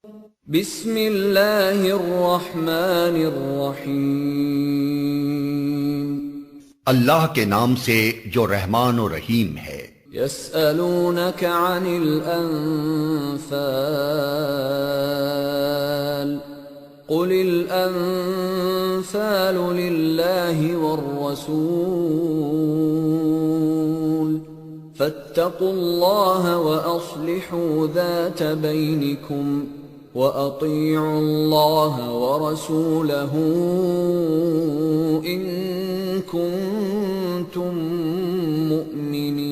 بسم اللہ الرحمن الرحیم، اللہ کے نام سے جو رحمان و رحیم ہے۔ یسألونک عن الانفال قل الانفال للہ والرسول فاتقوا اللہ واصلحوا ذات بینکم وَأَطِيعُوا اللَّهَ وَرَسُولَهُ إِن كُنتُم مُّؤْمِنِينَ۔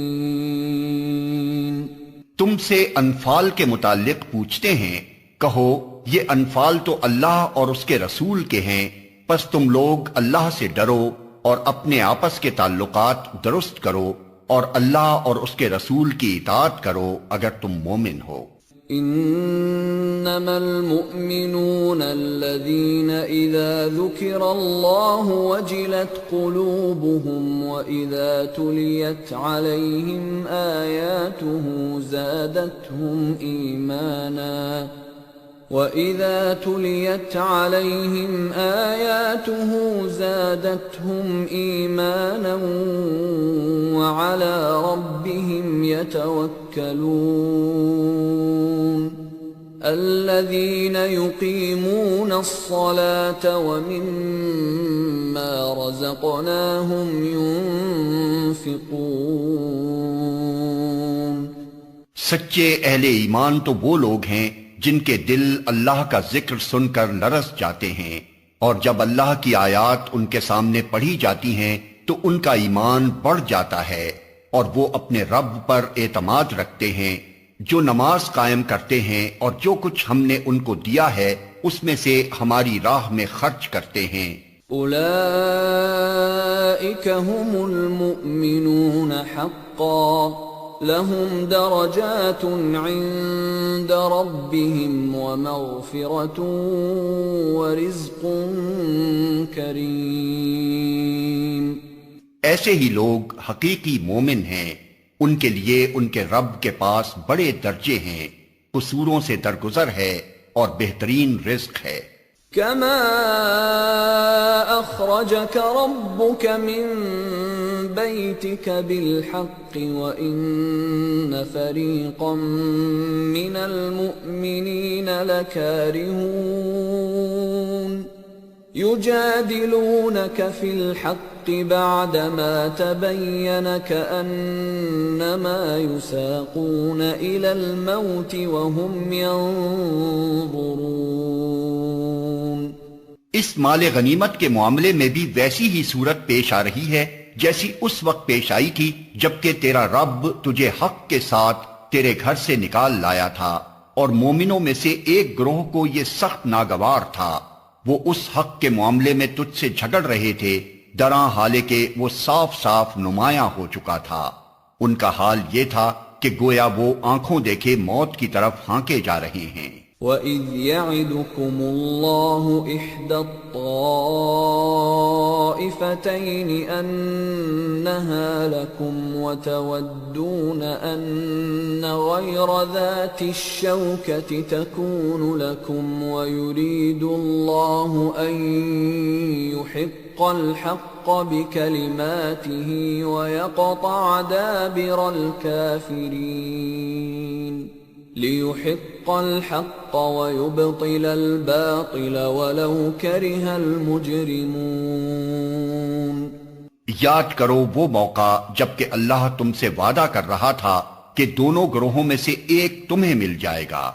تم سے انفال کے متعلق پوچھتے ہیں، کہو یہ انفال تو اللہ اور اس کے رسول کے ہیں، پس تم لوگ اللہ سے ڈرو اور اپنے آپس کے تعلقات درست کرو اور اللہ اور اس کے رسول کی اطاعت کرو اگر تم مومن ہو۔ انما المؤمنون الذين اذا ذكر الله وجلت قلوبهم واذا تليت عليهم اياته زادتهم ايمانا وَإِذَا تُلِيَتْ عَلَيْهِمْ آيَاتُهُ زَادَتْهُمْ إِيمَانًا وَعَلَى رَبِّهِمْ يَتَوَكَّلُونَ الَّذِينَ يُقِيمُونَ الصَّلَاةَ وَمِمَّا رَزَقْنَاهُمْ يُنْفِقُونَ۔ سچے اہل ایمان تو وہ لوگ ہیں جن کے دل اللہ کا ذکر سن کر لرز جاتے ہیں، اور جب اللہ کی آیات ان کے سامنے پڑھی جاتی ہیں تو ان کا ایمان بڑھ جاتا ہے، اور وہ اپنے رب پر اعتماد رکھتے ہیں، جو نماز قائم کرتے ہیں اور جو کچھ ہم نے ان کو دیا ہے اس میں سے ہماری راہ میں خرچ کرتے ہیں۔ اولئک هم المؤمنون حقا لهم درجات عند ربهم ومغفرة ورزق کریم۔ ایسے ہی لوگ حقیقی مومن ہیں، ان کے لیے ان کے رب کے پاس بڑے درجے ہیں، قصوروں سے درگزر ہے اور بہترین رزق ہے۔ كما أخرجك ربك من بيتك بالحق وإن فريقا من المؤمنين لكارهون يجادلونك في الحق بعدما تبين كأنما يساقون إلى الموت وهم ينظرون۔ اس مال غنیمت کے معاملے میں بھی ویسی ہی صورت پیش آ رہی ہے جیسی اس وقت پیش آئی تھی جبکہ تیرا رب تجھے حق کے ساتھ تیرے گھر سے نکال لایا تھا، اور مومنوں میں سے ایک گروہ کو یہ سخت ناگوار تھا، وہ اس حق کے معاملے میں تجھ سے جھگڑ رہے تھے دراں حالانکہ وہ صاف صاف نمایاں ہو چکا تھا۔ ان کا حال یہ تھا کہ گویا وہ آنکھوں دیکھے موت کی طرف ہانکے جا رہے ہیں۔ وَإِذْ يَعِدُكُمُ اللَّهُ إِحْدَى الطَّائِفَتَيْنِ أَنَّهَا لَكُمْ وَتَوَدُّونَ أَنَّ غَيْرَ ذَاتِ الشَّوْكَةِ تَكُونُ لَكُمْ وَيُرِيدُ اللَّهُ أَن يُحِقَّ الْحَقَّ بِكَلِمَاتِهِ وَيَقْطَعَ دَابِرَ الْكَافِرِينَ لِيُحِقَّ الْحَقَّ وَيُبْطِلَ الْبَاطِلَ وَلَوْ كَرِهَ الْمُجْرِمُونَ۔ یاد کرو وہ موقع جبکہ اللہ تم سے وعدہ کر رہا تھا کہ دونوں گروہوں میں سے ایک تمہیں مل جائے گا،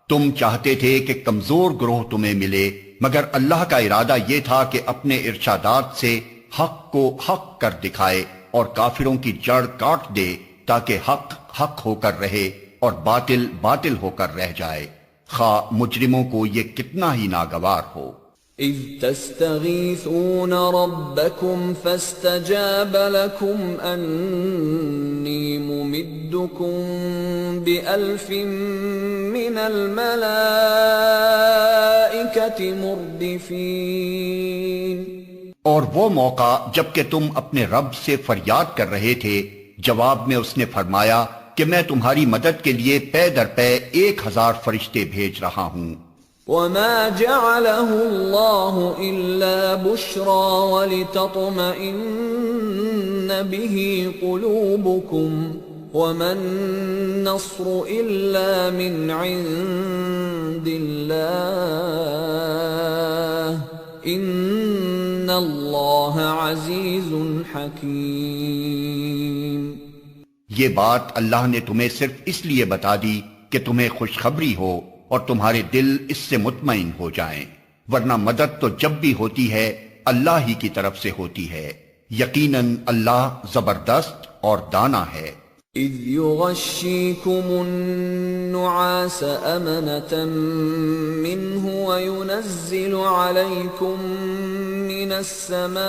تم چاہتے تھے کہ کمزور گروہ تمہیں ملے، مگر اللہ کا ارادہ یہ تھا کہ اپنے ارشادات سے حق کو حق کر دکھائے اور کافروں کی جڑ کاٹ دے تاکہ حق حق ہو کر رہے اور باطل باطل ہو کر رہ جائے، خواہ مجرموں کو یہ کتنا ہی ناگوار ہو۔ اذ تستغیثون ربکم فاستجاب لکم انی ممدکم بألف من الملائکۃ مردفین۔ اور وہ موقع جبکہ تم اپنے رب سے فریاد کر رہے تھے، جواب میں اس نے فرمایا کہ میں تمہاری مدد کے لیے پے در پے 1000 فرشتے بھیج رہا ہوں۔ وما جعله الله إلا بشرى ولتطمئن به قلوبكم وما النصر إلا من عند الله إن الله عزيز حكيم۔ یہ بات اللہ نے تمہیں صرف اس لیے بتا دی کہ تمہیں خوشخبری ہو اور تمہارے دل اس سے مطمئن ہو جائیں، ورنہ مدد تو جب بھی ہوتی ہے اللہ ہی کی طرف سے ہوتی ہے، یقیناً اللہ زبردست اور دانا ہے۔ اذ يغشيكم النعاس أمنة منه وينزل عليكم من السماء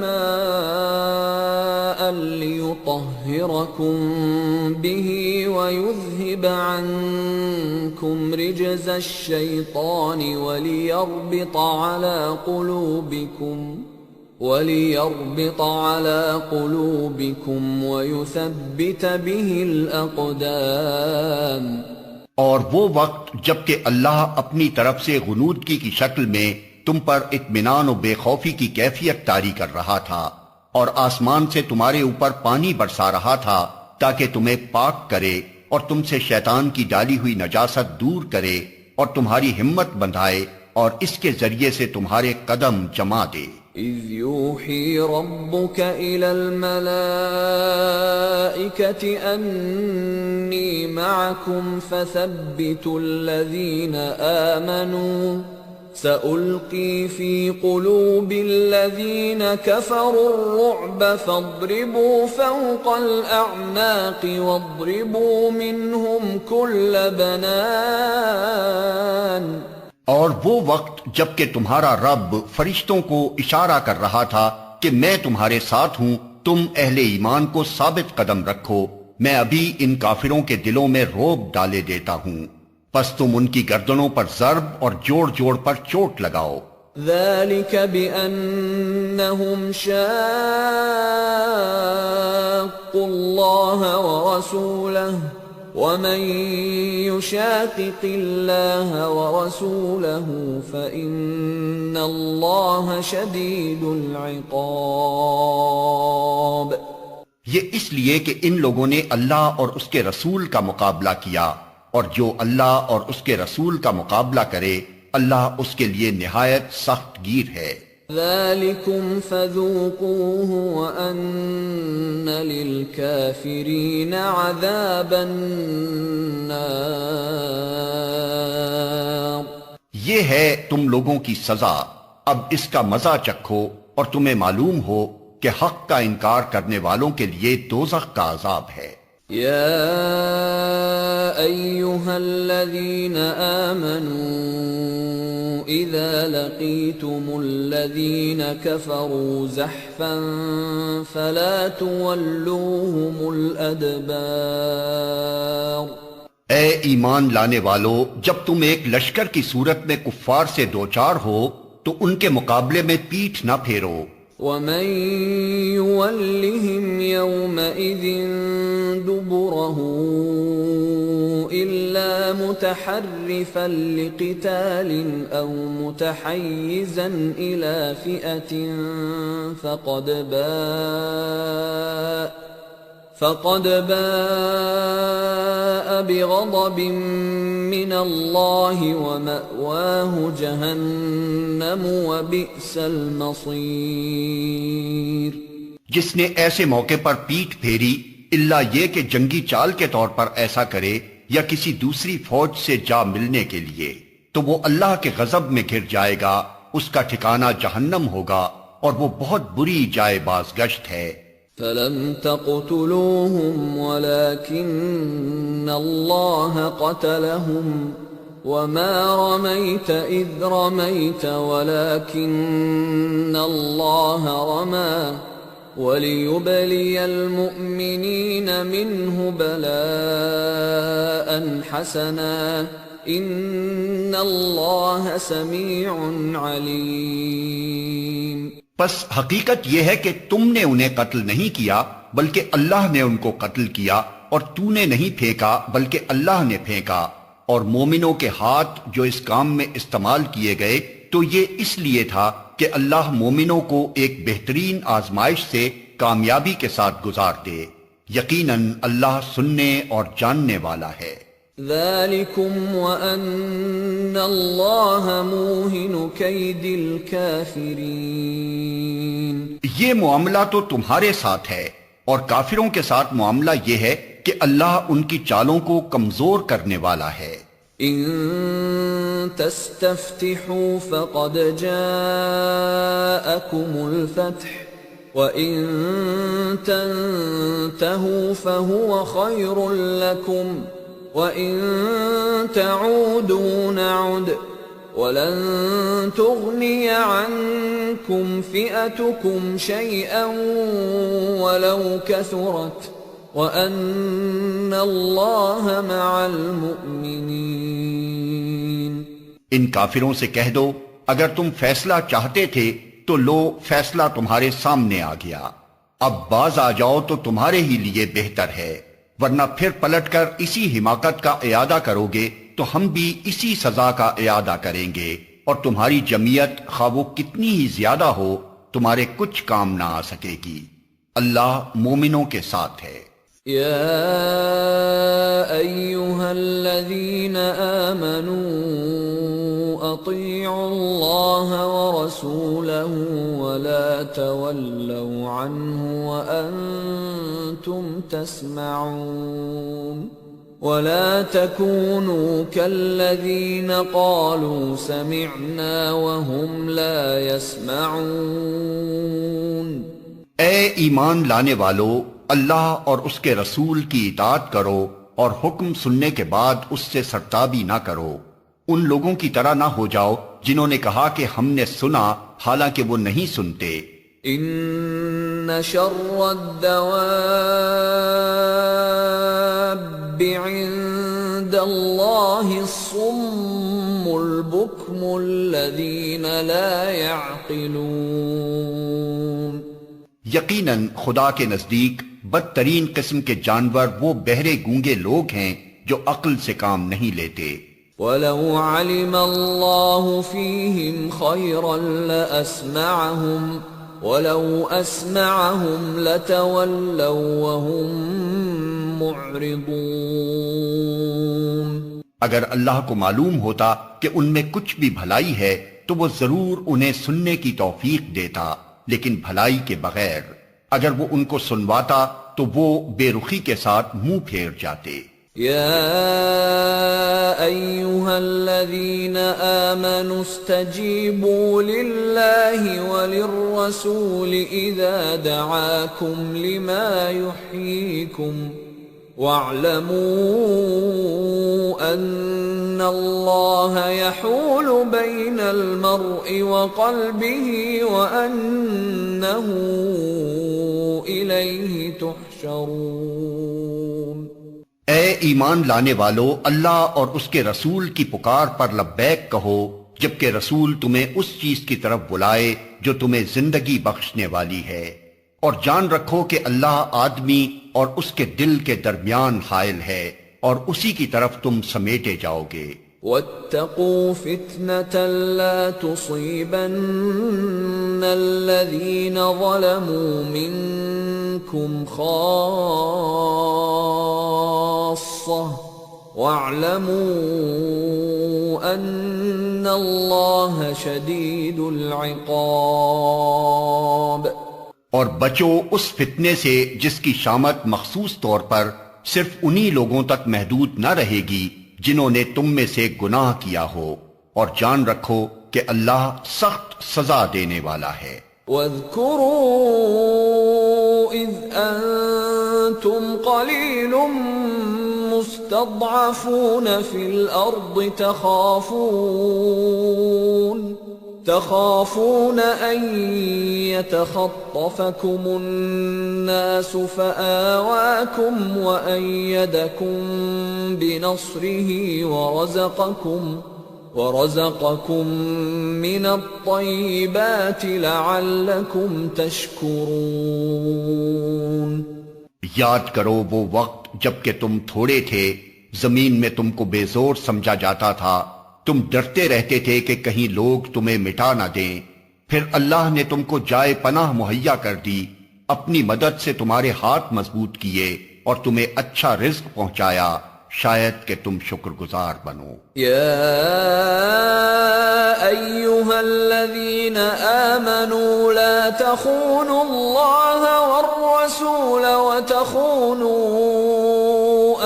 ماء ليطهركم به ويذهب عنكم رجز الشيطان وليربط على قلوبكم ويثبت به الأقدام۔ اور وہ وقت جبکہ اللہ اپنی طرف سے غنودگی کی شکل میں تم پر اطمینان و بے خوفی کی کیفیت طاری کر رہا تھا، اور آسمان سے تمہارے اوپر پانی برسا رہا تھا تاکہ تمہیں پاک کرے اور تم سے شیطان کی ڈالی ہوئی نجاست دور کرے اور تمہاری ہمت بندھائے اور اس کے ذریعے سے تمہارے قدم جما دے۔ اذ يوحي ربك إلى الملائكة أني معكم فثبتوا الذين آمنوا سألقي في قلوب الذين كفروا الرعب فاضربوا فوق الأعناق واضربوا منهم كل بنان۔ اور وہ وقت جبکہ تمہارا رب فرشتوں کو اشارہ کر رہا تھا کہ میں تمہارے ساتھ ہوں، تم اہل ایمان کو ثابت قدم رکھو، میں ابھی ان کافروں کے دلوں میں رعب ڈالے دیتا ہوں، پس تم ان کی گردنوں پر ضرب اور جوڑ جوڑ پر چوٹ لگاؤ۔ ذلك بأنهم شاقوا الله ورسوله ومن يشاقق الله ورسوله فإن الله شديد العقاب۔ یہ اس لیے کہ ان لوگوں نے اللہ اور اس کے رسول کا مقابلہ کیا، اور جو اللہ اور اس کے رسول کا مقابلہ کرے اللہ اس کے لیے نہایت سخت گیر ہے۔ ذلكم فذوقوه وأن للكافرين عذاب النار۔ یہ ہے تم لوگوں کی سزا، اب اس کا مزہ چکھو اور تمہیں معلوم ہو کہ حق کا انکار کرنے والوں کے لیے دوزخ کا عذاب ہے۔ يا أيها الذين آمنوا إذا لقيتم الذين كفروا زحفا فلا تولوهم الأدبار۔ اے ایمان لانے والو، جب تم ایک لشکر کی صورت میں کفار سے دوچار ہو تو ان کے مقابلے میں پیٹھ نہ پھیرو۔ ومن يولهم يومئذ دبره إلا متحرفا لقتال أو متحيزا إلى فئة فقد باء بغضب من الله ومأواه جهنم وبئس المصير۔ جس نے ایسے موقع پر پیٹھ پھیری الا یہ کہ جنگی چال کے طور پر ایسا کرے یا کسی دوسری فوج سے جا ملنے کے لیے، تو وہ اللہ کے غضب میں گر جائے گا، اس کا ٹھکانہ جہنم ہوگا اور وہ بہت بری جائے بازگشت ہے۔ فلم تقتلوهم ولكن الله قتلهم وما رميت إذ رميت ولكن الله رمى وليبلي المؤمنين منه بلاء حسنا إن الله سميع عليم۔ پس حقیقت یہ ہے کہ تم نے انہیں قتل نہیں کیا بلکہ اللہ نے ان کو قتل کیا، اور تو نے نہیں پھینکا بلکہ اللہ نے پھینکا، اور مومنوں کے ہاتھ جو اس کام میں استعمال کیے گئے تو یہ اس لیے تھا کہ اللہ مومنوں کو ایک بہترین آزمائش سے کامیابی کے ساتھ گزار دے۔ یقیناً اللہ سننے اور جاننے والا ہے۔ ذَلِكُمْ وَأَنَّ اللَّهَ مُوهِنُ كَيْدِ الْكَافِرِينَ۔ یہ معاملہ تو تمہارے ساتھ ہے، اور کافروں کے ساتھ معاملہ یہ ہے کہ اللہ ان کی چالوں کو کمزور کرنے والا ہے۔ إِن تَسْتَفْتِحُوا فَقَدْ جَاءَكُمُ الْفَتْحُ وَإِن تَنْتَهُوا فَهُوَ خَيْرٌ لَكُمْ وَإِن تَعُودُوا نَعُدْ وَلَن تُغْنِيَ عَنكُمْ فِئَتُكُمْ شَيْئًا وَلَوْ كَثُرَتْ وَأَنَّ اللَّهَ مَعَ الْمُؤْمِنِينَ۔ ان کافروں سے کہہ دو اگر تم فیصلہ چاہتے تھے تو لو فیصلہ تمہارے سامنے آ گیا، اب باز آ جاؤ تو تمہارے ہی لیے بہتر ہے، ورنہ پھر پلٹ کر اسی حماقت کا اعادہ کرو گے تو ہم بھی اسی سزا کا اعادہ کریں گے، اور تمہاری جمعیت خواہ وہ کتنی ہی زیادہ ہو تمہارے کچھ کام نہ آ سکے گی۔ اللہ مومنوں کے ساتھ ہے۔ یا ایھا الذین آمنوا اطیعوا اللہ ورسولہ ولا تولوا عنہ وانتم تسمعون ولا تكونوا كالذين قالوا سمعنا وهم لا يسمعون۔ اے ایمان لانے والو، اللہ اور اس کے رسول کی اطاعت کرو اور حکم سننے کے بعد اس سے سرتابی نہ کرو، ان لوگوں کی طرح نہ ہو جاؤ جنہوں نے کہا کہ ہم نے سنا حالانکہ وہ نہیں سنتے۔ ان شر الدواب عند اللہ الصم البکم الذین لا يعقلون۔ یقیناً خدا کے نزدیک بدترین قسم کے جانور وہ بہرے گونگے لوگ ہیں جو عقل سے کام نہیں لیتے۔ وَلَوْ عَلِمَ اللَّهُ فِيهِمْ خَيْرًا لَأَسْمَعَهُمْ وَلَوْ أَسْمَعَهُمْ لَتَوَلَّوْا وَهُمْ مُعْرِضُونَ۔ اگر اللہ کو معلوم ہوتا کہ ان میں کچھ بھی بھلائی ہے تو وہ ضرور انہیں سننے کی توفیق دیتا، لیکن بھلائی کے بغیر اگر وہ ان کو سنواتا تو وہ بے رخی کے ساتھ منہ پھیر جاتے۔ یا ایھا الذین آمنوا استجیبوا للہ وللرسول اذا دعاکم لما یحییکم واعلموا ان اللہ یحول بین المرء وقلبہ وانہ الیہ تحشرون۔ اے ایمان لانے والو، اللہ اور اس کے رسول کی پکار پر لبیک کہو جبکہ رسول تمہیں اس چیز کی طرف بلائے جو تمہیں زندگی بخشنے والی ہے، اور جان رکھو کہ اللہ آدمی اور اس کے دل کے درمیان حائل ہے اور اسی کی طرف تم سمیٹے جاؤ گے۔ وَاتَّقُوا فِتْنَةً لَا تُصِيبَنَّ الَّذِينَ ظَلَمُوا مِنكُمْ خَاصَّةً وَاعْلَمُوا أَنَّ اللَّهَ شَدِيدُ الْعِقَابِ۔ اور بچو اس فتنے سے جس کی شامت مخصوص طور پر صرف انہی لوگوں تک محدود نہ رہے گی جنہوں نے تم میں سے گناہ کیا ہو، اور جان رکھو کہ اللہ سخت سزا دینے والا ہے۔ وَاذْكُرُوا إِذْ أَنْتُمْ قَلِيلٌ مُسْتَضْعَفُونَ فِي الْأَرْضِ تخافون أن يتخطفكم الناس فآواكم وأيدكم بنصره ورزقكم من الطيبات لعلكم تشكرون۔ یاد کرو وہ وقت جب کہ تم تھوڑے تھے، زمین میں تم کو بے زور سمجھا جاتا تھا، تم ڈرتے رہتے تھے کہ کہیں لوگ تمہیں مٹا نہ دیں، پھر اللہ نے تم کو جائے پناہ مہیا کر دی، اپنی مدد سے تمہارے ہاتھ مضبوط کیے اور تمہیں اچھا رزق پہنچایا، شاید کہ تم شکر گزار بنو۔ یا ایھا الذین آمنوا لا تخونوا اللہ والرسول وتخونوا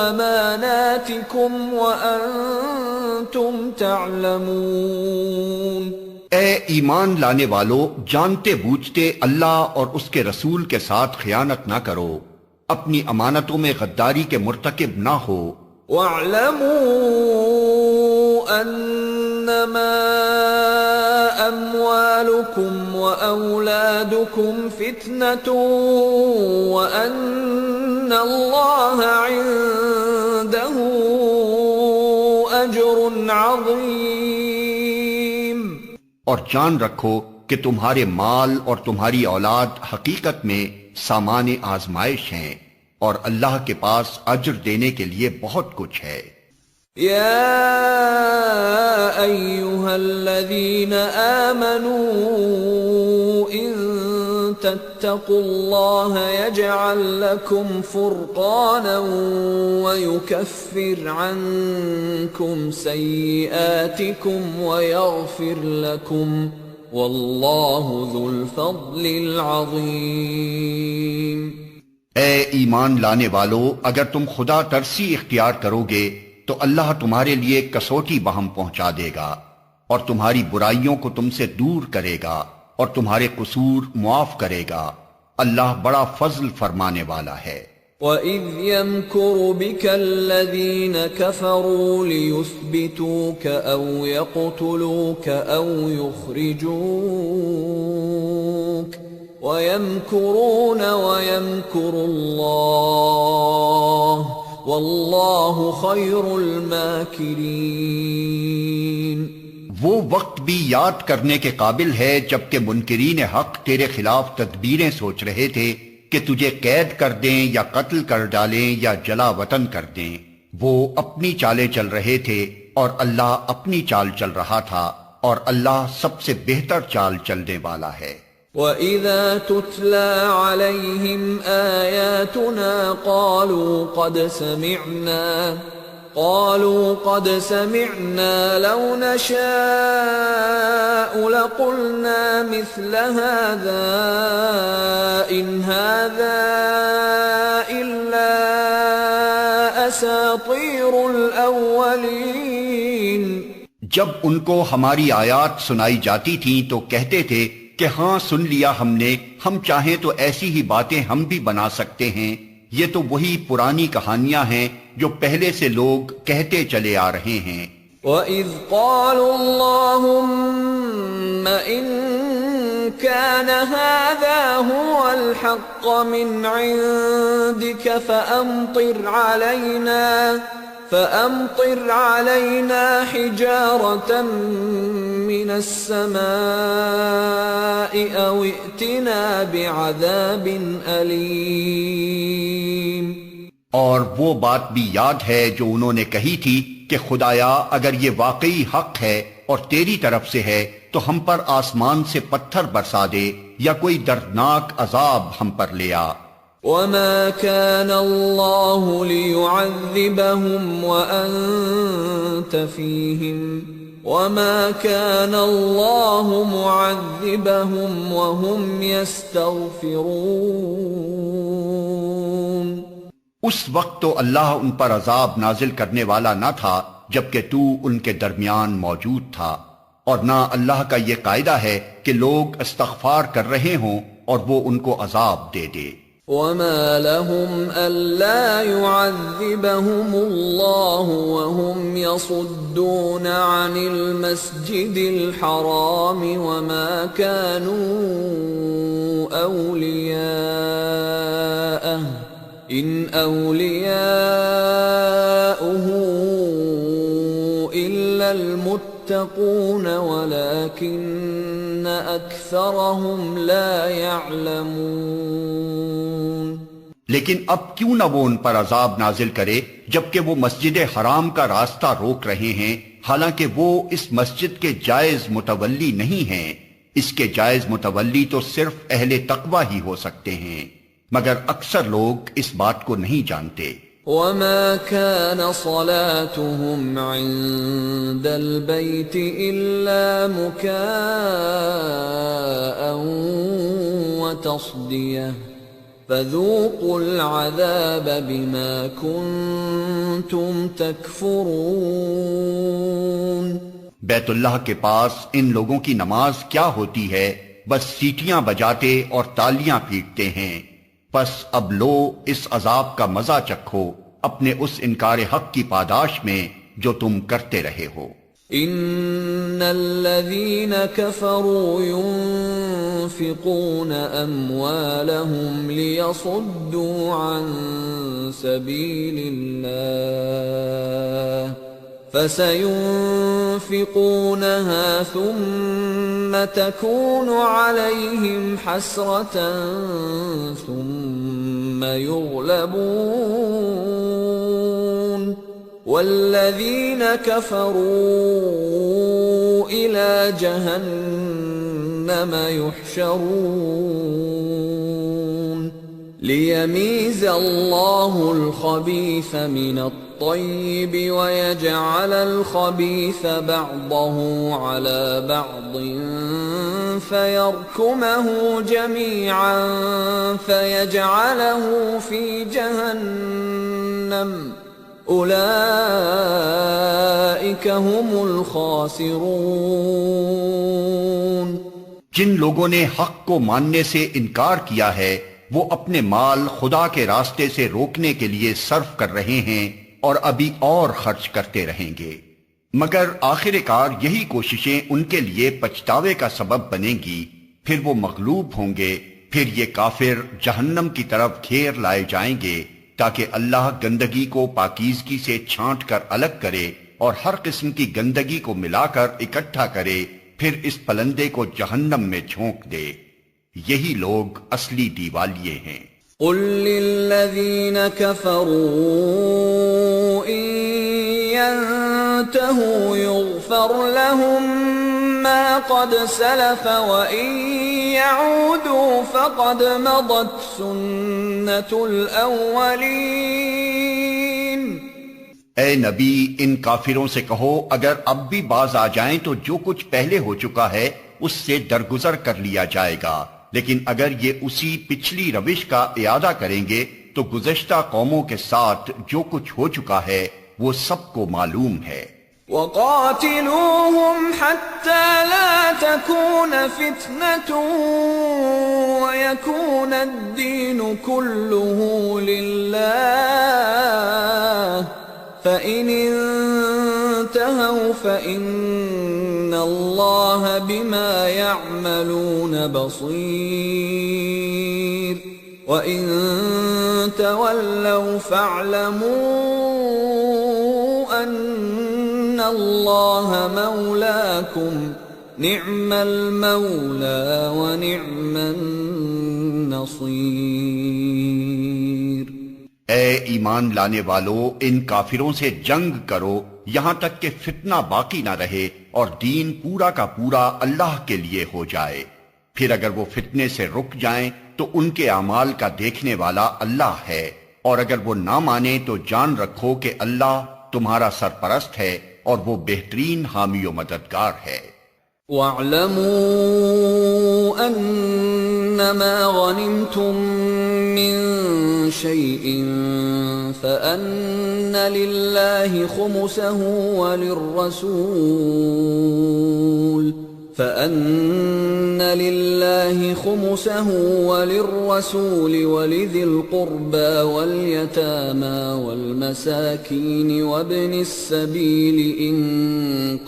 اماناتکم وانتم تعلمون۔ اے ایمان لانے والو، جانتے بوجھتے اللہ اور اس کے رسول کے ساتھ خیانت نہ کرو، اپنی امانتوں میں غداری کے مرتکب نہ ہو۔ وَاعْلَمُوا أَنَّمَا أَمْوَالُكُمْ وَأَوْلَادُكُمْ فِتْنَةٌ وَأَنَّ اللَّهَ عِندَهُ أَجْرٌ عَظِيمٌ۔ اور جان رکھو کہ تمہارے مال اور تمہاری اولاد حقیقت میں سامان آزمائش ہیں، اور اللہ کے پاس اجر دینے کے لیے بہت کچھ ہے۔ یا ایھا الذین آمنوا ان تتقوا اللہ یجعل لکم فرقانا ویکفر عنکم سیئاتکم ویغفر لکم واللہ ذو الفضل العظیم۔ اے ایمان لانے والو، اگر تم خدا ترسی اختیار کرو گے تو اللہ تمہارے لیے کسوٹی بہم پہنچا دے گا اور تمہاری برائیوں کو تم سے دور کرے گا اور تمہارے قصور معاف کرے گا، اللہ بڑا فضل فرمانے والا ہے۔ وَإِذْ يَمْكُرُ بِكَ الَّذِينَ كَفَرُوا لِيُثْبِتُوكَ أَوْ يَقْتُلُوكَ أَوْ يُخْرِجُوكَ وَيَمْكُرُونَ وَيَمْكُرُ اللَّهُ وَاللَّهُ خَيْرُ الْمَاكِرِينَ۔ وہ وقت بھی یاد کرنے کے قابل ہے جبکہ منکرین حق تیرے خلاف تدبیریں سوچ رہے تھے کہ تجھے قید کر دیں یا قتل کر ڈالیں یا جلا وطن کر دیں۔ وہ اپنی چالیں چل رہے تھے اور اللہ اپنی چال چل رہا تھا، اور اللہ سب سے بہتر چال چلنے والا ہے۔ وَإِذَا تُتْلَى عَلَيْهِمْ آيَاتُنَا قالوا قد سمعنا لو نشاء لقلنا مثل هذا إن هذا إلا أساطير الأولين۔ جب ان کو ہماری آیات سنائی جاتی تھیں تو کہتے تھے کہ ہاں سن لیا ہم نے، ہم چاہیں تو ایسی ہی باتیں ہم بھی بنا سکتے ہیں، یہ تو وہی پرانی کہانیاں ہیں جو پہلے سے لوگ کہتے چلے آ رہے ہیں۔ وَإِذْ قَالُوا اللَّهُمَّ إِن كَانَ هَذَا هُوَ الْحَقَّ مِنْ عِندِكَ فَأَمْطِرْ عَلَيْنَا حِجَارَةً مِّنَ السَّمَاءِ أَوْ ائْتِنَا بِعَذَابٍ أَلِيمٍ۔ اور وہ بات بھی یاد ہے جو انہوں نے کہی تھی کہ خدایا اگر یہ واقعی حق ہے اور تیری طرف سے ہے تو ہم پر آسمان سے پتھر برسا دے یا کوئی دردناک عذاب ہم پر لے آ۔ وَمَا كَانَ اللَّهُ لِيُعَذِّبَهُمْ وَأَنْتَ فِيهِمْ وَمَا كَانَ اللَّهُ مُعَذِّبَهُمْ وَهُمْ يَسْتَغْفِرُونَ۔ اس وقت تو اللہ ان پر عذاب نازل کرنے والا نہ تھا جبکہ تو ان کے درمیان موجود تھا، اور نہ اللہ کا یہ قاعدہ ہے کہ لوگ استغفار کر رہے ہوں اور وہ ان کو عذاب دے دے۔ وَمَا لَهُمْ أَلَّا يُعَذِّبَهُمُ اللَّهُ وَهُمْ يَصُدُّونَ عَنِ الْمَسْجِدِ الْحَرَامِ وَمَا كَانُوا أَوْلِيَاءَهُ إِنْ أَوْلِيَاؤُهُ إِلَّا الْمُتَّقُونَ وَلَكِنَّ أَكْثَرَهُمْ لَا يَعْلَمُونَ۔ لیکن اب کیوں نہ وہ ان پر عذاب نازل کرے جبکہ وہ مسجد حرام کا راستہ روک رہے ہیں، حالانکہ وہ اس مسجد کے جائز متولی نہیں ہیں۔ اس کے جائز متولی تو صرف اہل تقوی ہی ہو سکتے ہیں، مگر اکثر لوگ اس بات کو نہیں جانتے۔ وَمَا كَانَ صَلَاتُهُمْ عِندَ الْبَيْتِ إِلَّا مُكَاءً وَتَصْدِيَةً فَذُوقُوا الْعَذَابَ بِمَا كُنتُمْ تَكْفُرُونَ۔ بیت اللہ کے پاس ان لوگوں کی نماز کیا ہوتی ہے؟ بس سیٹیاں بجاتے اور تالیاں پیٹتے ہیں۔ پس اب لو اس عذاب کا مزہ چکھو اپنے اس انکار حق کی پاداش میں جو تم کرتے رہے ہو۔ ان الذين كفروا ينفقون اموالهم ليصدوا عن سبيل الله فسينفقونها ثم تكون عليهم حسرة ثم يغلبون والذين كفروا إلى جهنم يحشرون ليميز الله الخبيث من الطيب ويجعل الخبيث بعضه على بعض فيركمه جميعا فيجعله في جهنم اولئک هم الخاسرون۔ جن لوگوں نے حق کو ماننے سے انکار کیا ہے وہ اپنے مال خدا کے راستے سے روکنے کے لیے صرف کر رہے ہیں اور ابھی اور خرچ کرتے رہیں گے، مگر آخر کار یہی کوششیں ان کے لیے پچھتاوے کا سبب بنیں گی، پھر وہ مغلوب ہوں گے، پھر یہ کافر جہنم کی طرف گھیر لائے جائیں گے تاکہ اللہ گندگی کو پاکیزگی سے چھانٹ کر الگ کرے اور ہر قسم کی گندگی کو ملا کر اکٹھا کرے، پھر اس پلندے کو جہنم میں جھونک دے۔ یہی لوگ اصلی دیوالیے ہیں۔ قل للذین کفروا ان ينتهوا يغفر لهم ما قد سلف وان يعودوا فقد مضت سنة الاولین۔ اے نبی ان کافروں سے کہو اگر اب بھی باز آ جائیں تو جو کچھ پہلے ہو چکا ہے اس سے درگزر کر لیا جائے گا، لیکن اگر یہ اسی پچھلی روش کا اعادہ کریں گے تو گزشتہ قوموں کے ساتھ جو کچھ ہو چکا ہے وہ سب کو معلوم ہے۔ وَقَاتِلُوهُمْ حَتَّى لَا تَكُونَ فِتْنَةٌ وَيَكُونَ الدِّينُ كُلُّهُ لِلَّهِ فَإِنِ انتهوا فَإِنَّ اللَّهَ بِمَا يَعْمَلُونَ بَصِيرٌ وَإِن تَوَلَّوْا فَاعْلَمُوا أَنَّ اللَّهَ مَوْلَاكُمْ نِعْمَ الْمَوْلَى وَنِعْمَ النَّصِيرُ۔ اے ایمان لانے والو ان کافروں سے جنگ کرو یہاں تک کہ فتنہ باقی نہ رہے اور دین پورا کا پورا اللہ کے لیے ہو جائے، پھر اگر وہ فتنے سے رک جائیں تو ان کے اعمال کا دیکھنے والا اللہ ہے، اور اگر وہ نہ مانیں تو جان رکھو کہ اللہ تمہارا سرپرست ہے اور وہ بہترین حامی و مددگار ہے۔ وَاعْلَمُوا أَنَّمَا غَنِمْتُم مِّن شَيْءٍ فَأَنَّ لِلَّهِ خُمُسَهُ وَلِلرَّسُولِ وَلِذِي الْقُرْبَى وَالْيَتَامَى وَالْمَسَاكِينِ وَابْنِ السَّبِيلِ إِن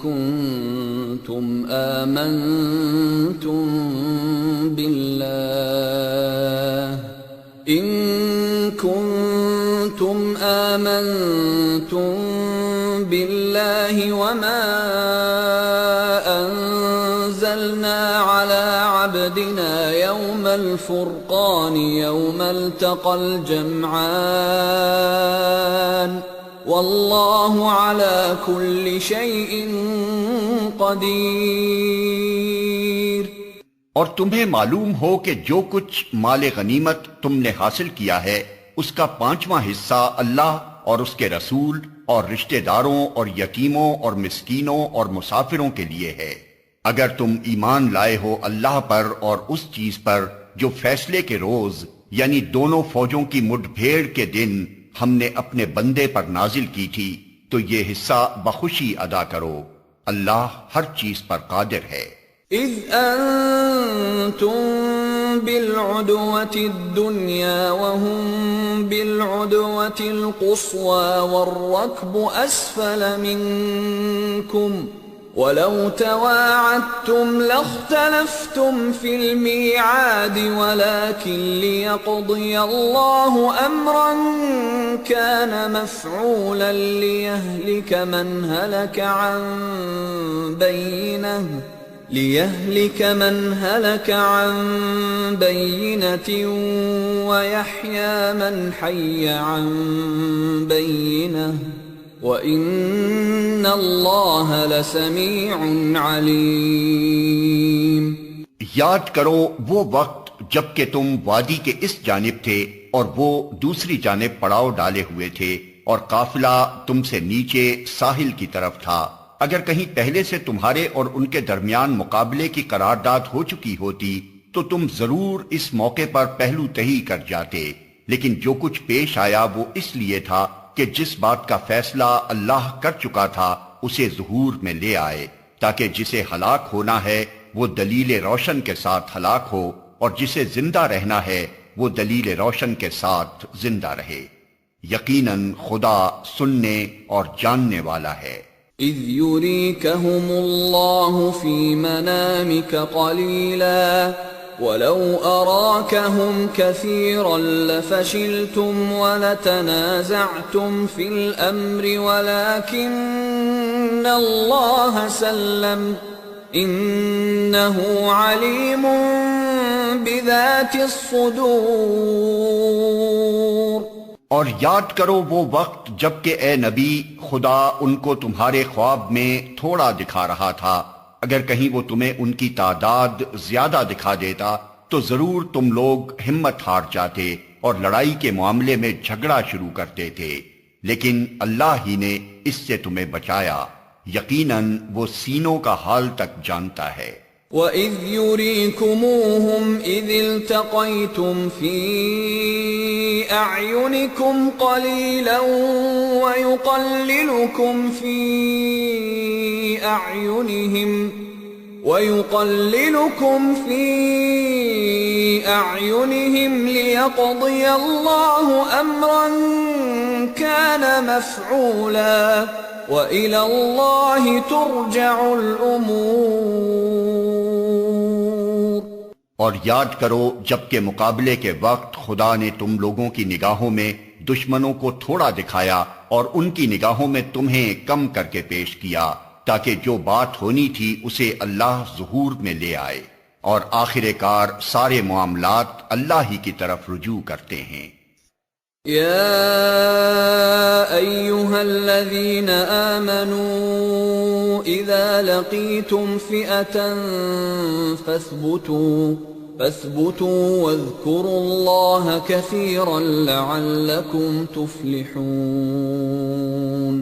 كُنتُمْ آمنتم بالله وما أنزلنا على عبدنا علينا يوم الفرقان يوم التقى الجمعان والله على كل شيء قدير۔ اور تمہیں معلوم ہو کہ جو کچھ مال غنیمت تم نے حاصل کیا ہے اس کا 5واں حصہ اللہ اور اس کے رسول اور رشتہ داروں اور یتیموں اور مسکینوں اور مسافروں کے لیے ہے، اگر تم ایمان لائے ہو اللہ پر اور اس چیز پر جو فیصلے کے روز یعنی دونوں فوجوں کی مٹ بھیڑ کے دن ہم نے اپنے بندے پر نازل کی تھی، تو یہ حصہ بخوشی ادا کرو، اللہ ہر چیز پر قادر ہے۔ اذ انتم بالعدوة الدنيا وهم بالعدوة القصوى والركب اسفل منكم ولو تواعدتم لاختلفتم في الميعاد ولكن ليقضي الله امرا كان مفعولا ليهلك من هلك عن بينة ويحيى من حي عن بينة وَإِنَّ اللَّهَ لَسَمِيعٌ عَلِيمٌ۔ یاد کرو وہ وقت جب کہ تم وادی کے اس جانب تھے اور وہ دوسری جانب پڑاؤ ڈالے ہوئے تھے اور قافلہ تم سے نیچے ساحل کی طرف تھا، اگر کہیں پہلے سے تمہارے اور ان کے درمیان مقابلے کی قرارداد ہو چکی ہوتی تو تم ضرور اس موقع پر پہلو تہی کر جاتے، لیکن جو کچھ پیش آیا وہ اس لیے تھا کہ جس بات کا فیصلہ اللہ کر چکا تھا اسے ظہور میں لے آئے، تاکہ جسے ہلاک ہونا ہے وہ دلیل روشن کے ساتھ ہلاک ہو اور جسے زندہ رہنا ہے وہ دلیل روشن کے ساتھ زندہ رہے۔ یقیناً خدا سننے اور جاننے والا ہے۔ اذ يريكهم الله في منامك قليلا ولو أراكهم كثيرا لفشلتم ولتنازعتم في الأمر ولكن الله سلم إنه عليم بذات الصدور۔ اور یاد کرو وہ وقت جب کہ اے نبی خدا ان کو تمہارے خواب میں تھوڑا دکھا رہا تھا، اگر کہیں وہ تمہیں ان کی تعداد زیادہ دکھا دیتا تو ضرور تم لوگ ہمت ہار جاتے اور لڑائی کے معاملے میں جھگڑا شروع کرتے تھے، لیکن اللہ ہی نے اس سے تمہیں بچایا، یقیناً وہ سینوں کا حال تک جانتا ہے۔ وَإِذْ يُرِيكُمُوهُمْ إِذِ الْتَقَيْتُمْ فِي أَعْيُنِكُمْ قَلِيلًا وَيُقَلِّلُكُمْ فِي أَعْيُنِهِمْ لِيَقْضِيَ اللَّهُ أَمْرًا كَانَ مَفْعُولًا وَإِلَى اللَّهِ تُرْجَعُ الْأُمُورُ۔ اور یاد کرو جب کہ مقابلے کے وقت خدا نے تم لوگوں کی نگاہوں میں دشمنوں کو تھوڑا دکھایا اور ان کی نگاہوں میں تمہیں کم کر کے پیش کیا، تاکہ جو بات ہونی تھی اسے اللہ ظہور میں لے آئے، اور آخر کار سارے معاملات اللہ ہی کی طرف رجوع کرتے ہیں۔ يا أيها الذين آمنوا إذا لقيتم فئة فاثبتوا واذكروا الله كثيرا لعلكم تفلحون۔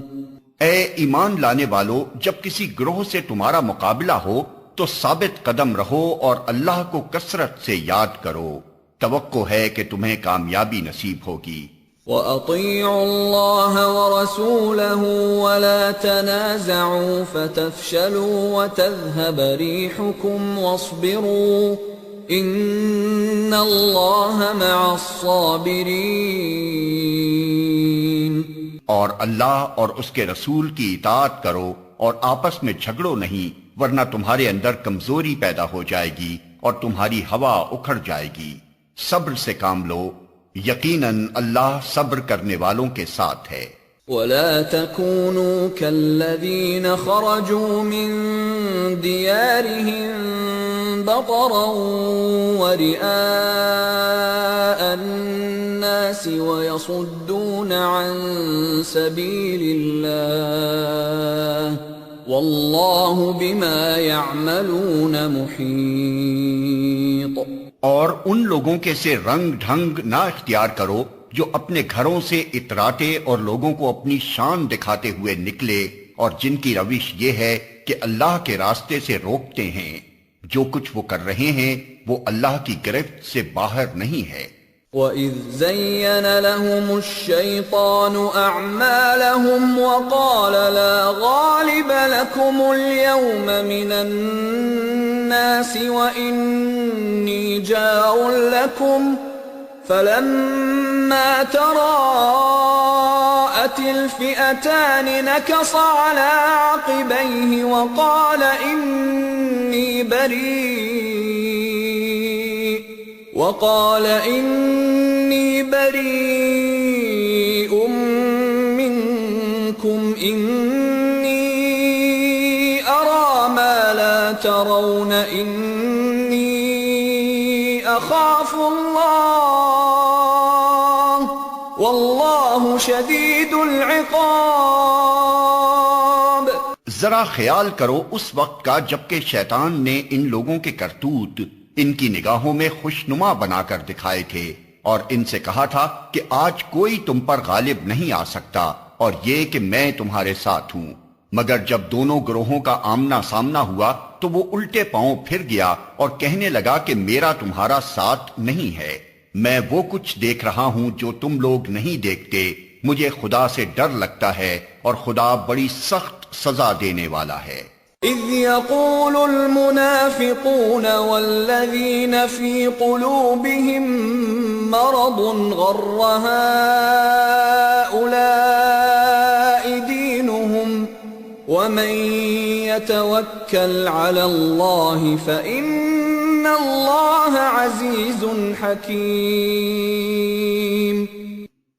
اے ایمان لانے والو، جب کسی گروہ سے تمہارا مقابلہ ہو تو ثابت قدم رہو اور اللہ کو کثرت سے یاد کرو، توقع ہے کہ تمہیں کامیابی نصیب ہوگی۔ وَأَطِيعُوا اللَّهَ وَرَسُولَهُ وَلَا تَنَازَعُوا فَتَفْشَلُوا وَتَذْهَبَ رِيحُكُمْ وَاصْبِرُوا إِنَّ اللَّهَ مَعَ الصَّابِرِينَ۔ اور اللہ اور اس کے رسول کی اطاعت کرو اور آپس میں جھگڑو نہیں، ورنہ تمہارے اندر کمزوری پیدا ہو جائے گی اور تمہاری ہوا اکھڑ جائے گی۔ صبر سے کام لو، یقیناً اللہ صبر کرنے والوں کے ساتھ ہے۔ وَلَا تَكُونُوا كَالَّذِينَ خَرَجُوا مِن دِيَارِهِمْ بطرا ورئاء الناس ويصدون عن سبيل الله واللہ بما يعملون محیط۔ اور ان لوگوں کے سے رنگ ڈھنگ نہ اختیار کرو جو اپنے گھروں سے اتراتے اور لوگوں کو اپنی شان دکھاتے ہوئے نکلے، اور جن کی روش یہ ہے کہ اللہ کے راستے سے روکتے ہیں۔ جو کچھ وہ کر رہے ہیں وہ اللہ کی گرفت سے باہر نہیں ہے۔ وَإِذْ زَيَّنَ لَهُمُ الشَّيْطَانُ أَعْمَالَهُمْ وَقَالَ لَا غَالِبَ لَكُمُ الْيَوْمَ مِنَ النَّاسِ وَإِنِّي جَارٌ لَكُمْ فَلَمَّا تَرَاءَتِ الْفِئَتَانِ نَكَصَ عَلَى عَقِبَيْهِ وَقَالَ إِنِّي بَرِيءٌ مِّنكُمْ إِنِّي أَرَى مَا لَا تَرَوْنَ إِنِّي أَخَافُ اللَّهَ وَاللَّهُ شَدِيدُ الْعِقَابِ۔ ذرا خیال کرو اس وقت کا جبکہ شیطان نے ان لوگوں کے کرتوت ان کی نگاہوں میں خوشنما بنا کر دکھائے تھے، اور ان سے کہا تھا کہ آج کوئی تم پر غالب نہیں آ سکتا، اور یہ کہ میں تمہارے ساتھ ہوں۔ مگر جب دونوں گروہوں کا آمنا سامنا ہوا تو وہ الٹے پاؤں پھر گیا اور کہنے لگا کہ میرا تمہارا ساتھ نہیں ہے، میں وہ کچھ دیکھ رہا ہوں جو تم لوگ نہیں دیکھتے، مجھے خدا سے ڈر لگتا ہے اور خدا بڑی سخت سزا دینے والا ہے۔ اذ يقول المنافقون والذين في قلوبهم مرض غر هؤلاء دينهم ومن يتوكل على الله فإن الله عزيز حكيم۔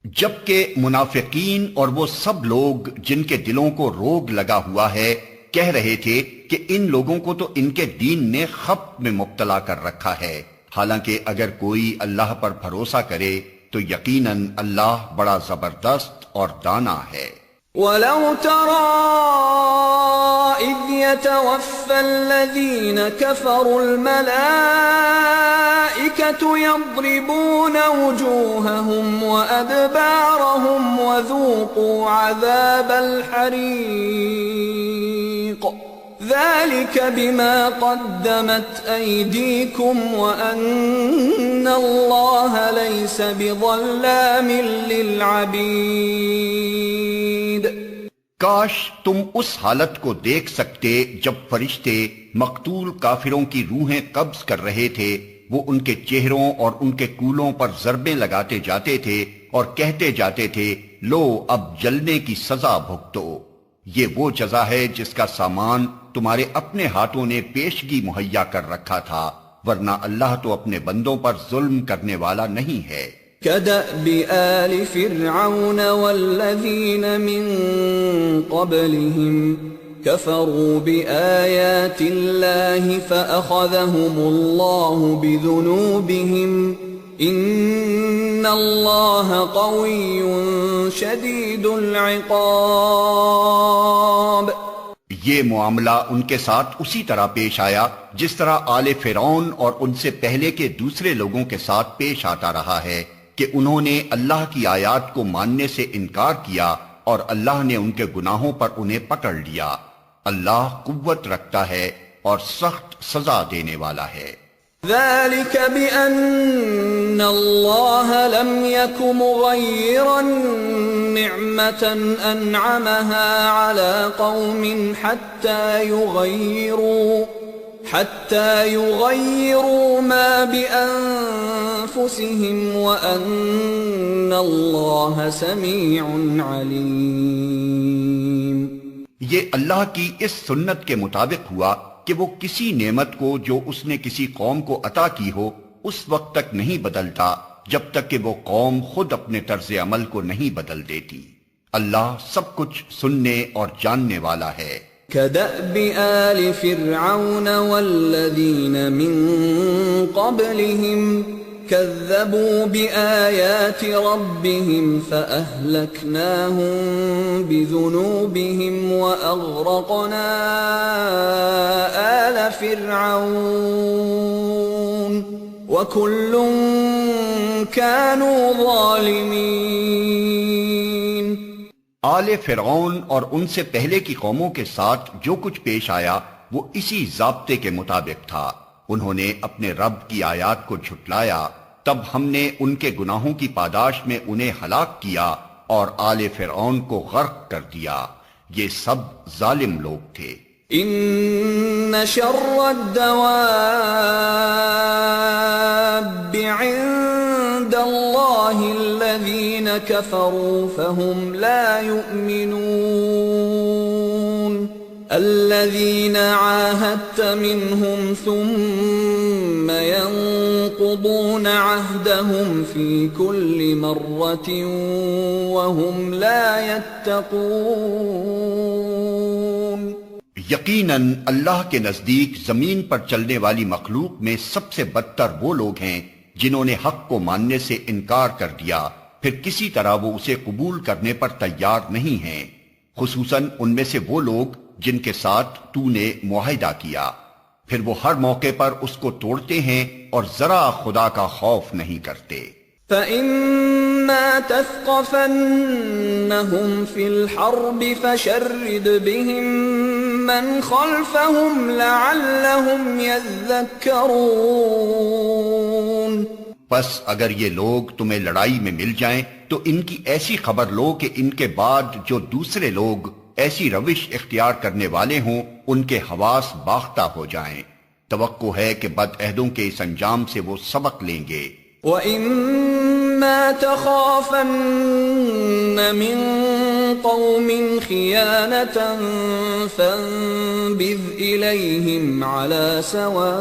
جبکہ منافقین اور وہ سب لوگ جن کے دلوں کو روگ لگا ہوا ہے کہہ رہے تھے کہ ان لوگوں کو تو ان کے دین نے خبت میں مبتلا کر رکھا ہے، حالانکہ اگر کوئی اللہ پر بھروسہ کرے تو یقیناً اللہ بڑا زبردست اور دانا ہے۔ وَلَوْ تَرَىٰ إِذْ يَتَوَفَّى الَّذِينَ كَفَرُوا الْمَلَائِكَةُ يَضْرِبُونَ وُجُوهَهُمْ وَأَدْبَارَهُمْ وَذُوقُوا عَذَابَ الْحَرِيقِ ذَلِكَ بِمَا قَدَّمَتْ أَيْدِيكُمْ وَأَنَّ اللَّهَ لَيْسَ بِظَلَّامٍ لِّلْعَبِيدِ۔ کاش تم اس حالت کو دیکھ سکتے جب فرشتے مقتول کافروں کی روحیں قبض کر رہے تھے، وہ ان کے چہروں اور ان کے کولوں پر ضربیں لگاتے جاتے تھے اور کہتے جاتے تھے لو اب جلنے کی سزا بھگتو۔ یہ وہ جزا ہے جس کا سامان تمہارے اپنے ہاتھوں نے پیشگی مہیا کر رکھا تھا، ورنہ اللہ تو اپنے بندوں پر ظلم کرنے والا نہیں ہے۔ كَدَأْبِ آلِ فِرْعَوْنَ وَالَّذِينَ مِن قَبْلِهِمْ كَفَرُوا بِآيَاتِ اللَّهِ فَأَخَذَهُمُ اللَّهُ بِذُنُوبِهِمْ إِنَّ اللَّهَ قَوِيٌّ شَدِيدُ الْعِقَابِ۔ یہ معاملہ ان کے ساتھ اسی طرح پیش آیا جس طرح آل فرعون اور ان سے پہلے کے دوسرے لوگوں کے ساتھ پیش آتا رہا ہے کہ انہوں نے اللہ کی آیات کو ماننے سے انکار کیا اور اللہ نے ان کے گناہوں پر انہیں پکڑ لیا۔ اللہ قوت رکھتا ہے اور سخت سزا دینے والا ہے۔ ذَلِكَ بِأَنَّ اللَّهَ لَمْ يَكُ مُغَيِّرًا نِعْمَةً أَنْعَمَهَا عَلَى قَوْمٍ حَتَّى يُغَيِّرُوا مَا بِأَنفُسِهِمْ وَأَنَّ اللَّهَ سَمِيعٌ عَلِيمٌ۔ یہ اللہ کی اس سنت کے مطابق ہوا کہ وہ کسی نعمت کو جو اس نے کسی قوم کو عطا کی ہو اس وقت تک نہیں بدلتا جب تک کہ وہ قوم خود اپنے طرز عمل کو نہیں بدل دیتی۔ اللہ سب کچھ سننے اور جاننے والا ہے۔ كدأب آل فرعون والذين من قبلهم كذبوا بآيات ربهم فأهلكناهم بذنوبهم وأغرقنا آل فرعون وكل كانوا ظالمين۔ آل فرعون اور ان سے پہلے کی قوموں کے ساتھ جو کچھ پیش آیا وہ اسی ضابطے کے مطابق تھا۔ انہوں نے اپنے رب کی آیات کو جھٹلایا، تب ہم نے ان کے گناہوں کی پاداش میں انہیں ہلاک کیا اور آل فرعون کو غرق کر دیا۔ یہ سب ظالم لوگ تھے۔ ان شر الدواب عند اللہ الذین کفروا فهم لا يؤمنون الذين عاهدت منهم ثم ينقضون عهدهم في كل مرة وهم لا يتقون۔ یقیناً اللہ کے نزدیک زمین پر چلنے والی مخلوق میں سب سے بدتر وہ لوگ ہیں جنہوں نے حق کو ماننے سے انکار کر دیا پھر کسی طرح وہ اسے قبول کرنے پر تیار نہیں ہیں، خصوصاً ان میں سے وہ لوگ جن کے ساتھ تو نے معاہدہ کیا، پھر وہ ہر موقع پر اس کو توڑتے ہیں اور ذرا خدا کا خوف نہیں کرتے۔ فَإِمَّا تَثْقَفَنَّهُمْ فِي الْحَرْبِ فَشَرِّدْ بِهِمْ مَنْ خَلْفَهُمْ لَعَلَّهُمْ يَذَّكَّرُونَ۔ پس اگر یہ لوگ تمہیں لڑائی میں مل جائیں تو ان کی ایسی خبر لو کہ ان کے بعد جو دوسرے لوگ ایسی روش اختیار کرنے والے ہوں ان کے حواس باختہ ہو جائیں۔ توقع ہے کہ بدعہدوں کے اس انجام سے وہ سبق لیں گے۔ وَإِمَّا تَخَافَنَّ مِن قَوْمٍ خِيَانَةً فَانبِذْ إِلَيْهِمْ عَلَى سَوَاءٍ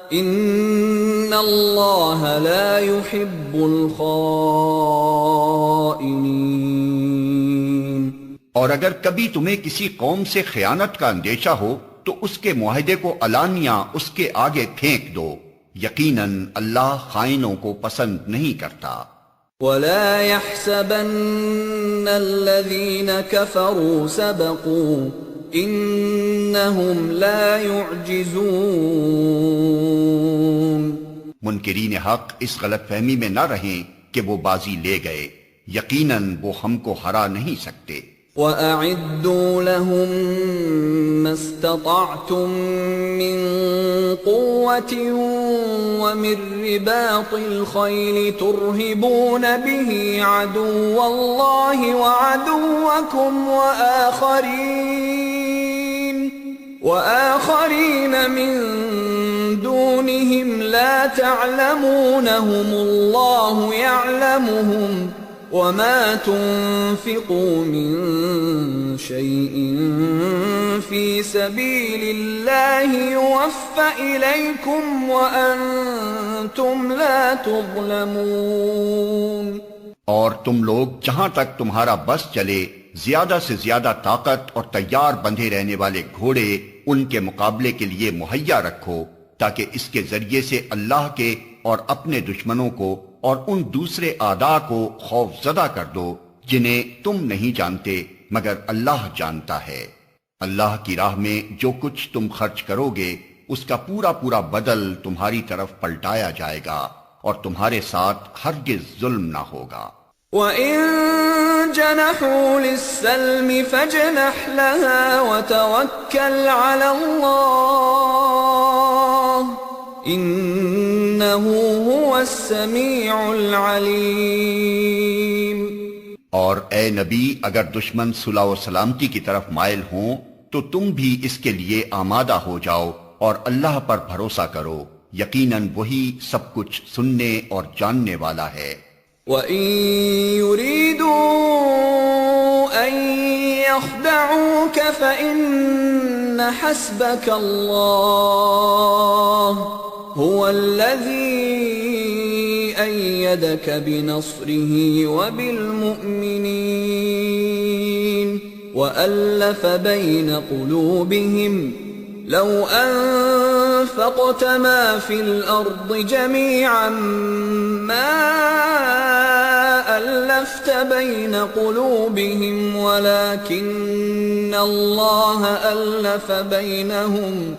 إِنَّ اللَّهَ لَا يُحِبُّ الْخَائِنِينَ۔ اور اگر کبھی تمہیں کسی قوم سے خیانت کا اندیشہ ہو تو اس کے معاہدے کو علانیہ اس کے آگے پھینک دو، یقیناً اللہ خائنوں کو پسند نہیں کرتا۔ وَلَا يَحْسَبَنَّ الَّذِينَ كَفَرُوا سَبَقُوا إِنَّهُمْ لَا يُعْجِزُونَ۔ منکرین حق اس غلط فہمی میں نہ رہیں کہ وہ بازی لے گئے، یقیناً وہ ہم کو ہرا نہیں سکتے۔ وَأَعِدُّوا لَهُم مَّا اسْتَطَعْتُم مِّن قُوَّةٍ وَمِن رِّبَاطِ الْخَيْلِ تُرْهِبُونَ بِهِ عَدُوَّ اللَّهِ وَعَدُوَّكُمْ وَآخَرِينَ مِن دُونِهِمْ لَا تَعْلَمُونَهُمُ اللَّهُ يَعْلَمُهُمْ وَمَا تُنفِقُوا مِن شَيْءٍ فِي سَبِيلِ اللَّهِ يُوَفَّ إِلَيْكُمْ وَأَنْتُمْ لَا تُظْلَمُونَ۔ اور تم لوگ جہاں تک تمہارا بس چلے زیادہ سے زیادہ طاقت اور تیار بندھے رہنے والے گھوڑے ان کے مقابلے کے لیے مہیا رکھو تاکہ اس کے ذریعے سے اللہ کے اور اپنے دشمنوں کو اور ان دوسرے اعداء کو خوف زدہ کر دو جنہیں تم نہیں جانتے مگر اللہ جانتا ہے۔ اللہ کی راہ میں جو کچھ تم خرچ کرو گے اس کا پورا پورا بدل تمہاری طرف پلٹایا جائے گا اور تمہارے ساتھ ہرگز ظلم نہ ہوگا۔ وَإِن جَنَحُوا لِلسَّلْمِ فَاجْنَحْ لَهَا وَتَوَكَّلْ عَلَى اللَّهِ إِنَّهُ هُوَ السَّمِيعُ الْعَلِيمُ۔ اور اے نبی اگر دشمن صلح و سلامتی کی طرف مائل ہوں تو تم بھی اس کے لیے آمادہ ہو جاؤ اور اللہ پر بھروسہ کرو، یقیناً وہی سب کچھ سننے اور جاننے والا ہے۔ وَإِن يُرِيدُوا أَن يَخْدَعُوكَ فَإِنَّ حَسْبَكَ اللَّهُ هُوَ الَّذِي أَيَّدَكَ بِنَصْرِهِ وَبِالْمُؤْمِنِينَ۔ وألف بين قلوبهم لو أنفقت ما في الأرض جميعا ما ألفت بين قلوبهم ولكن الله ألف بينهم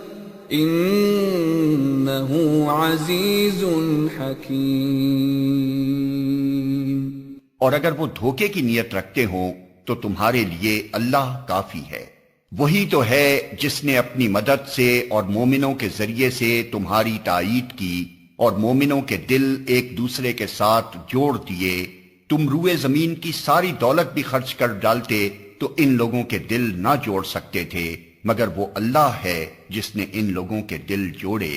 إنه عزيز حكيم. اور اگر وہ دھوکے کی نیت رکھتے ہوں تو تمہارے لیے اللہ کافی ہے. وہی تو ہے جس نے اپنی مدد سے اور مومنوں کے ذریعے سے تمہاری تائید کی اور مومنوں کے دل ایک دوسرے کے ساتھ جوڑ دیے. تم روئے زمین کی ساری دولت بھی خرچ کر ڈالتے تو ان لوگوں کے دل نہ جوڑ سکتے تھے مگر وہ اللہ ہے جس نے ان لوگوں کے دل جوڑے.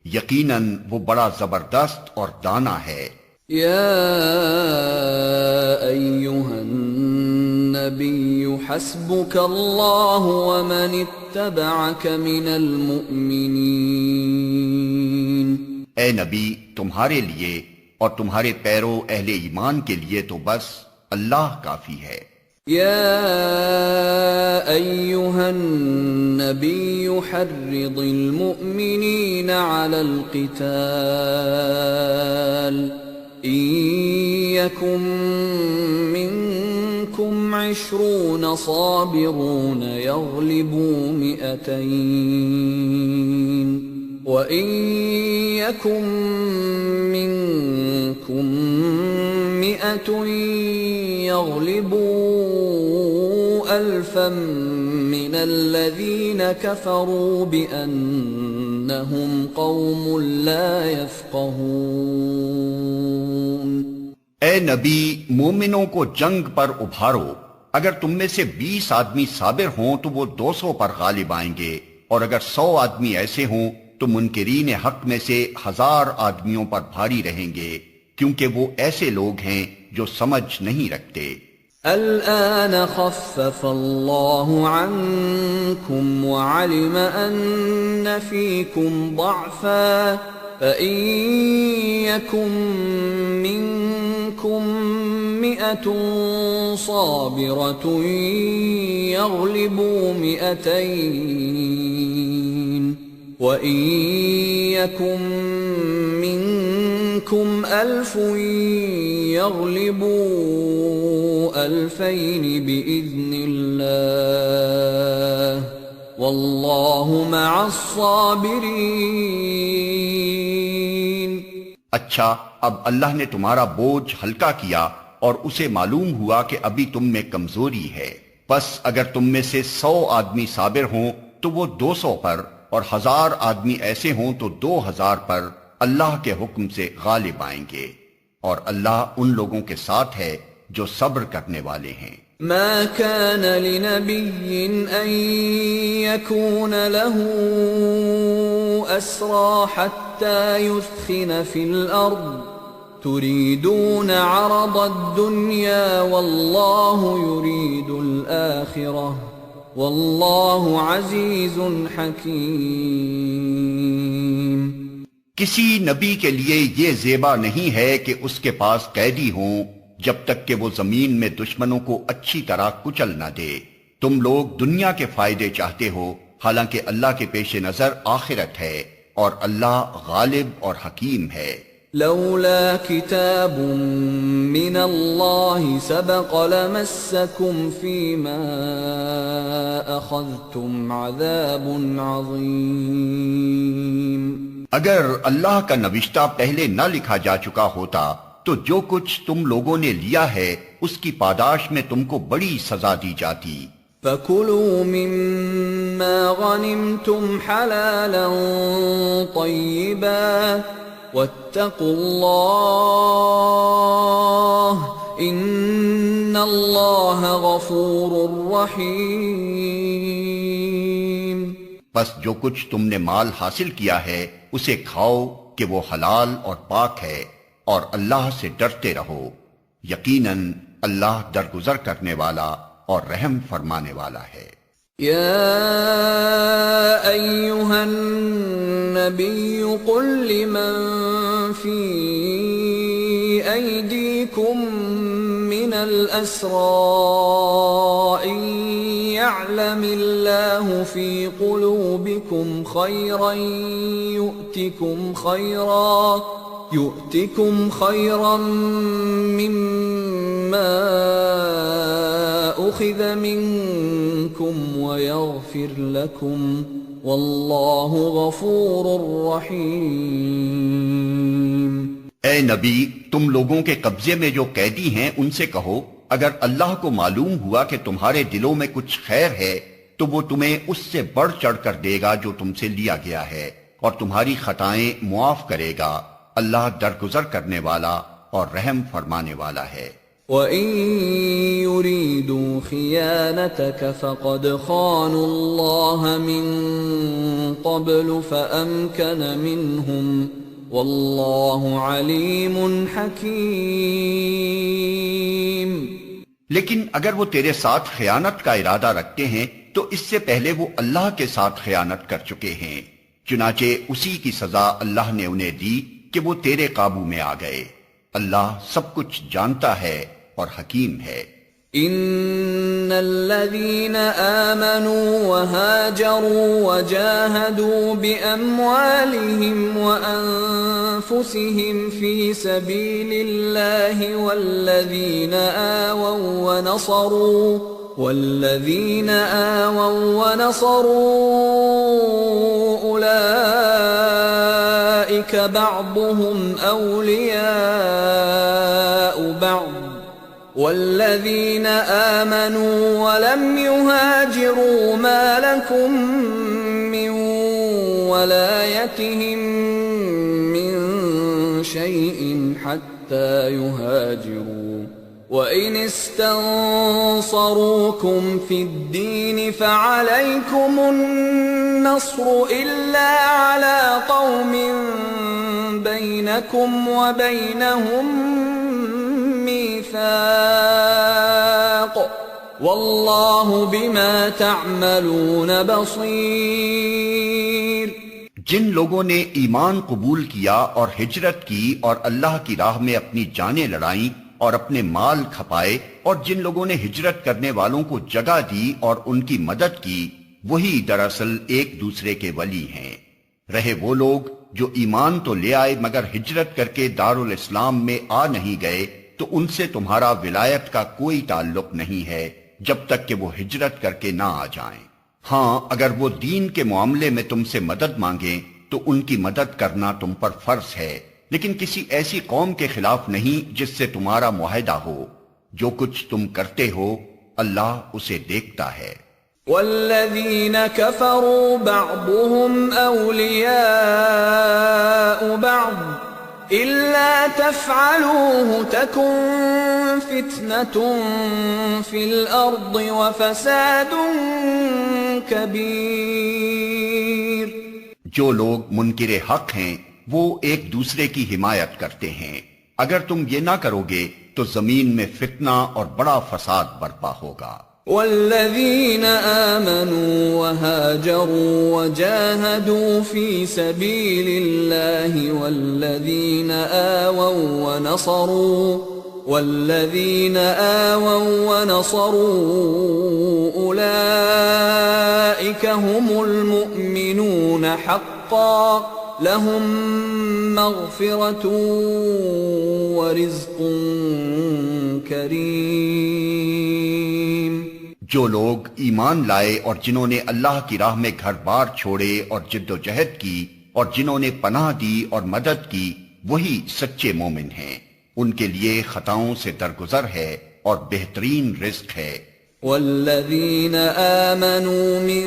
یقیناً وہ بڑا زبردست اور دانا ہے. یا ایھا النبی حسبک اللہ ومن اتبعک من المؤمنین. اے نبی تمہارے لیے اور تمہارے پیرو اہل ایمان کے لیے تو بس اللہ کافی ہے. یا ایھا النبی حرض المؤمنین علی القتال إن يكن منكم 20 صابرون يغلبوا 200 وإن يكن منكم 100 يغلبوا 1000 من الذين كفروا بأنهم قوم لا يفقهون. اے نبی مومنوں کو جنگ پر ابھارو. اگر تم میں سے 20 آدمی صابر ہوں تو وہ 200 پر غالب آئیں گے اور اگر 100 آدمی ایسے ہوں تو منکرین حق میں سے 1000 آدمیوں پر بھاری رہیں گے کیونکہ وہ ایسے لوگ ہیں جو سمجھ نہیں رکھتے. الآن خفف اللہ عنكم وعلم ان فيكم ضعفا فإن يكن منكم 100 صابرة يغلبوا 200 وإن يكن منكم 1000 يغلبوا 2000 بإذن الله واللہ مع الصابرین. اچھا اب اللہ نے تمہارا بوجھ ہلکا کیا اور اسے معلوم ہوا کہ ابھی تم میں کمزوری ہے. بس اگر تم میں سے 100 آدمی صابر ہوں تو وہ 200 پر اور 1000 آدمی ایسے ہوں تو 2000 پر اللہ کے حکم سے غالب آئیں گے اور اللہ ان لوگوں کے ساتھ ہے جو صبر کرنے والے ہیں. ما كان لنبي أن يكون له أسرى حتى يثخن في الأرض تريدون عرض الدنيا والله يريد الآخرة والله عزيز حكيم. کسی نبی کے لیے یہ زیبا نہیں ہے کہ اس کے پاس قیدی ہوں جب تک کہ وہ زمین میں دشمنوں کو اچھی طرح کچل نہ دے. تم لوگ دنیا کے فائدے چاہتے ہو حالانکہ اللہ کے پیش نظر آخرت ہے اور اللہ غالب اور حکیم ہے. لولا كتاب من اللہ سبق لمسکم فیما اخذتم عذاب عظیم. اگر اللہ کا نوشتہ پہلے نہ لکھا جا چکا ہوتا تو جو کچھ تم لوگوں نے لیا ہے اس کی پاداش میں تم کو بڑی سزا دی جاتی. فَكُلُوا مِمَّا غَنِمْتُمْ حَلَالًا طَيِّبًا وَاتَّقُوا اللَّهَ إِنَّ اللَّهَ غَفُورٌ رَّحِيمٌ. بس جو کچھ تم نے مال حاصل کیا ہے اسے کھاؤ کہ وہ حلال اور پاک ہے اور اللہ سے ڈرتے رہو. یقیناً اللہ درگزر کرنے والا اور رحم فرمانے والا ہے. یا ایھا النبی قل لمن فی ایدیکم من الاسراء يعلم الله في قلوبكم خيرا يؤتكم خيرا مما أخذ منكم ويغفر لكم والله غفور رحيم۔ اے نبی، تم لوگوں کے قبضے میں جو قیدی ہیں ان سے کہو، اگر اللہ کو معلوم ہوا کہ تمہارے دلوں میں کچھ خیر ہے تو وہ تمہیں اس سے بڑھ چڑھ کر دے گا جو تم سے لیا گیا ہے، اور تمہاری خطائیں معاف کرے گا۔ اللہ درگزر کرنے والا اور رحم فرمانے والا ہے۔ وَإِن يُرِيدُوا خِيَانَتَكَ فَقَدْ خَانُوا اللَّهَ مِن قَبْلُ فَأَمْكَنَ مِنْهُمْ وَاللَّهُ عَلِيمٌ حَكِيمٌ۔ لیکن اگر وہ تیرے ساتھ خیانت کا ارادہ رکھتے ہیں تو اس سے پہلے وہ اللہ کے ساتھ خیانت کر چکے ہیں، چنانچہ اسی کی سزا اللہ نے انہیں دی کہ وہ تیرے قابو میں آ گئے۔ اللہ سب کچھ جانتا ہے اور حکیم ہے۔ ان الذين آمنوا وهاجروا وجاهدوا بأموالهم وأنفسهم في سبيل الله والذين آووا ونصروا أولئك بعضهم أولياء بعض والذين آمنوا ولم يهاجروا ما لكم من ولايتهم من شيء حتى يهاجروا وإن استنصروكم في الدين فعليكم النصر إلا على قوم بينكم وبينهم ميثاق والله بما تعملون بصير۔ جن لوگوں نے ایمان قبول کیا اور ہجرت کی اور اللہ کی راہ میں اپنی جانیں لڑائیں اور اپنے مال کھپائے، اور جن لوگوں نے ہجرت کرنے والوں کو جگہ دی اور ان کی مدد کی، وہی دراصل ایک دوسرے کے ولی ہیں۔ رہے وہ لوگ جو ایمان تو لے آئے مگر ہجرت کر کے دارالاسلام میں آ نہیں گئے، تو ان سے تمہارا ولایت کا کوئی تعلق نہیں ہے جب تک کہ وہ ہجرت کر کے نہ آ جائیں۔ ہاں، اگر وہ دین کے معاملے میں تم سے مدد مانگیں تو ان کی مدد کرنا تم پر فرض ہے، لیکن کسی ایسی قوم کے خلاف نہیں جس سے تمہارا معاہدہ ہو۔ جو کچھ تم کرتے ہو اللہ اسے دیکھتا ہے۔ والذین کفروا بعضهم اولیاء بعض إلا تفعلوه تكن فتنة في الأرض وفساد كبير۔ جو لوگ منکر حق ہیں وہ ایک دوسرے کی حمایت کرتے ہیں، اگر تم یہ نہ کرو گے تو زمین میں فتنہ اور بڑا فساد برپا ہوگا۔ والذین آمنوا وهاجروا وجاهدوا في سبيل الله والذین آووا ونصروا أولئك هم المؤمنون حقا لهم مغفرة ورزق کریم۔ جو لوگ ایمان لائے اور جنہوں نے اللہ کی راہ میں گھر بار چھوڑے اور جد و جہد کی اور جنہوں نے پناہ دی اور مدد کی، وہی سچے مومن ہیں۔ ان کے لیے خطاؤں سے درگزر ہے اور بہترین رزق ہے۔ والذین آمنوا من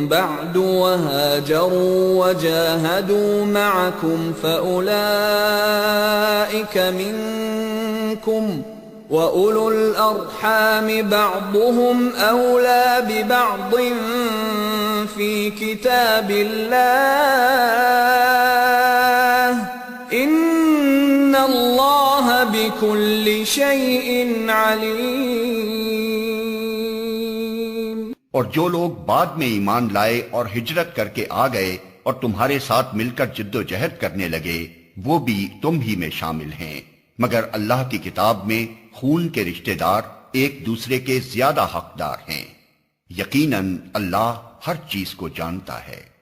بعد وهاجروا وجاهدوا معكم فأولئك منكم وَأُولُو الْأَرْحَامِ بَعْضُهُمْ أَوْلَى بِبَعْضٍ فِي كِتَابِ اللَّهِ إِنَّ اللَّهَ بِكُلِّ شَيْءٍ عَلِيمٌ۔ اور جو لوگ بعد میں ایمان لائے اور ہجرت کر کے آ گئے اور تمہارے ساتھ مل کر جد و جہد کرنے لگے، وہ بھی تم ہی میں شامل ہیں، مگر اللہ کی کتاب میں خون کے رشتہ دار ایک دوسرے کے زیادہ حقدار ہیں۔ یقیناً اللہ ہر چیز کو جانتا ہے۔